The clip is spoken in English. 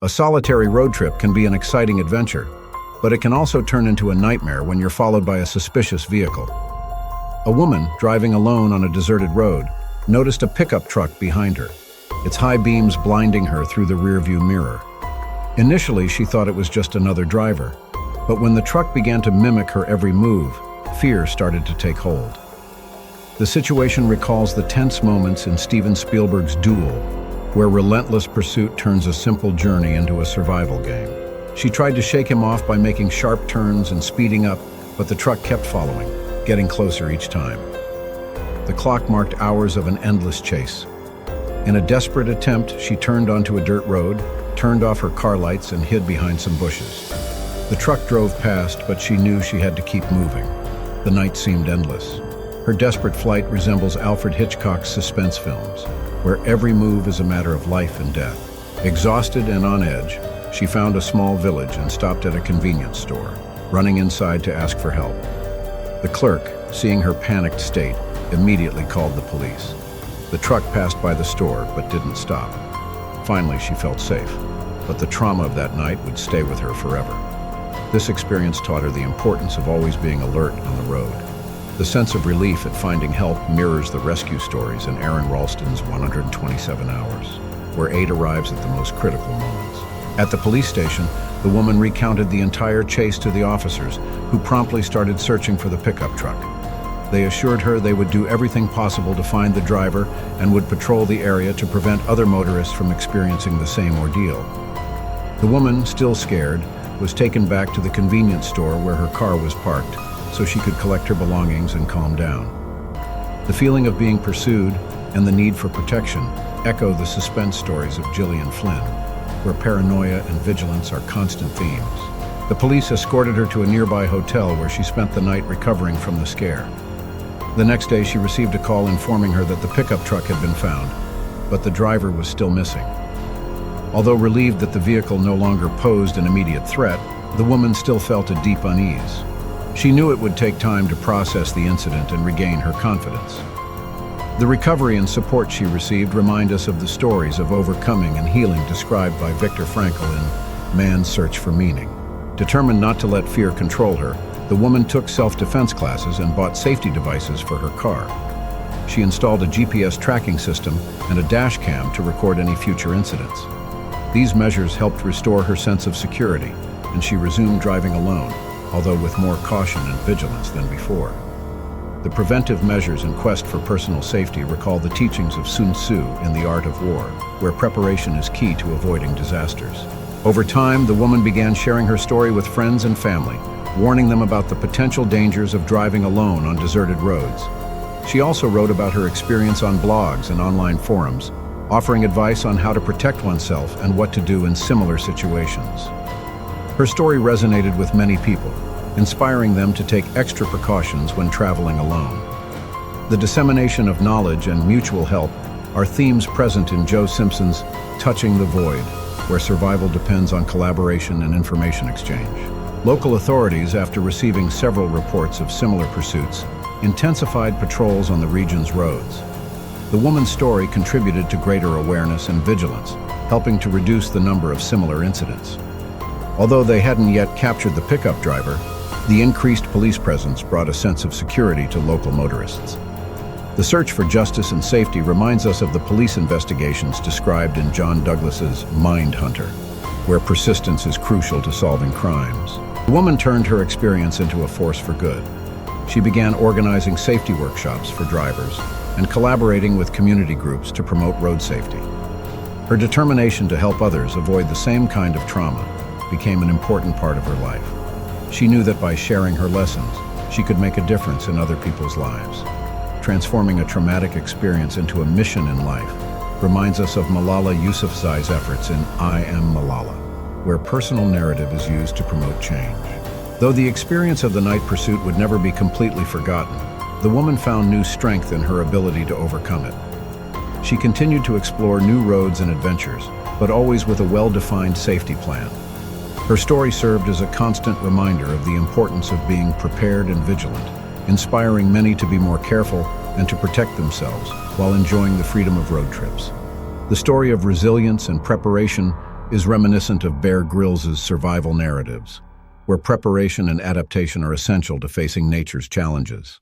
A solitary road trip can be an exciting adventure, but it can also turn into a nightmare when you're followed by a suspicious vehicle. A woman, driving alone on a deserted road, noticed a pickup truck behind her, its high beams blinding her through the rearview mirror. Initially, she thought it was just another driver, but when the truck began to mimic her every move, fear started to take hold. The situation recalls the tense moments in Steven Spielberg's Duel, where relentless pursuit turns a simple journey into a survival game. She tried to shake him off by making sharp turns and speeding up, but the truck kept following, getting closer each time. The clock marked hours of an endless chase. In a desperate attempt, she turned onto a dirt road, turned off her car lights, and hid behind some bushes. The truck drove past, but she knew she had to keep moving. The night seemed endless. Her desperate flight resembles Alfred Hitchcock's suspense films, where every move is a matter of life and death. Exhausted and on edge, she found a small village and stopped at a convenience store, running inside to ask for help. The clerk, seeing her panicked state, immediately called the police. The truck passed by the store but didn't stop. Finally, she felt safe, but the trauma of that night would stay with her forever. This experience taught her the importance of always being alert on the road. The sense of relief at finding help mirrors the rescue stories in Aaron Ralston's 127 Hours, where aid arrives at the most critical moments. At the police station, the woman recounted the entire chase to the officers, who promptly started searching for the pickup truck. They assured her they would do everything possible to find the driver and would patrol the area to prevent other motorists from experiencing the same ordeal. The woman, still scared, was taken back to the convenience store where her car was parked, so she could collect her belongings and calm down. The feeling of being pursued and the need for protection echo the suspense stories of Gillian Flynn, where paranoia and vigilance are constant themes. The police escorted her to a nearby hotel where she spent the night recovering from the scare. The next day, she received a call informing her that the pickup truck had been found, but the driver was still missing. Although relieved that the vehicle no longer posed an immediate threat, the woman still felt a deep unease. She knew it would take time to process the incident and regain her confidence. The recovery and support she received remind us of the stories of overcoming and healing described by Viktor Frankl in Man's Search for Meaning. Determined not to let fear control her, the woman took self-defense classes and bought safety devices for her car. She installed a GPS tracking system and a dash cam to record any future incidents. These measures helped restore her sense of security, and she resumed driving alone, although with more caution and vigilance than before. The preventive measures in quest for personal safety recall the teachings of Sun Tzu in The Art of War, where preparation is key to avoiding disasters. Over time, the woman began sharing her story with friends and family, warning them about the potential dangers of driving alone on deserted roads. She also wrote about her experience on blogs and online forums, offering advice on how to protect oneself and what to do in similar situations. Her story resonated with many people, inspiring them to take extra precautions when traveling alone. The dissemination of knowledge and mutual help are themes present in Joe Simpson's Touching the Void, where survival depends on collaboration and information exchange. Local authorities, after receiving several reports of similar pursuits, intensified patrols on the region's roads. The woman's story contributed to greater awareness and vigilance, helping to reduce the number of similar incidents. Although they hadn't yet captured the pickup driver, the increased police presence brought a sense of security to local motorists. The search for justice and safety reminds us of the police investigations described in John Douglas's Mindhunter, where persistence is crucial to solving crimes. The woman turned her experience into a force for good. She began organizing safety workshops for drivers and collaborating with community groups to promote road safety. Her determination to help others avoid the same kind of trauma became an important part of her life. She knew that by sharing her lessons, she could make a difference in other people's lives. Transforming a traumatic experience into a mission in life reminds us of Malala Yousafzai's efforts in I Am Malala, where personal narrative is used to promote change. Though the experience of the night pursuit would never be completely forgotten, the woman found new strength in her ability to overcome it. She continued to explore new roads and adventures, but always with a well-defined safety plan. Her story served as a constant reminder of the importance of being prepared and vigilant, inspiring many to be more careful and to protect themselves while enjoying the freedom of road trips. The story of resilience and preparation is reminiscent of Bear Grylls' survival narratives, where preparation and adaptation are essential to facing nature's challenges.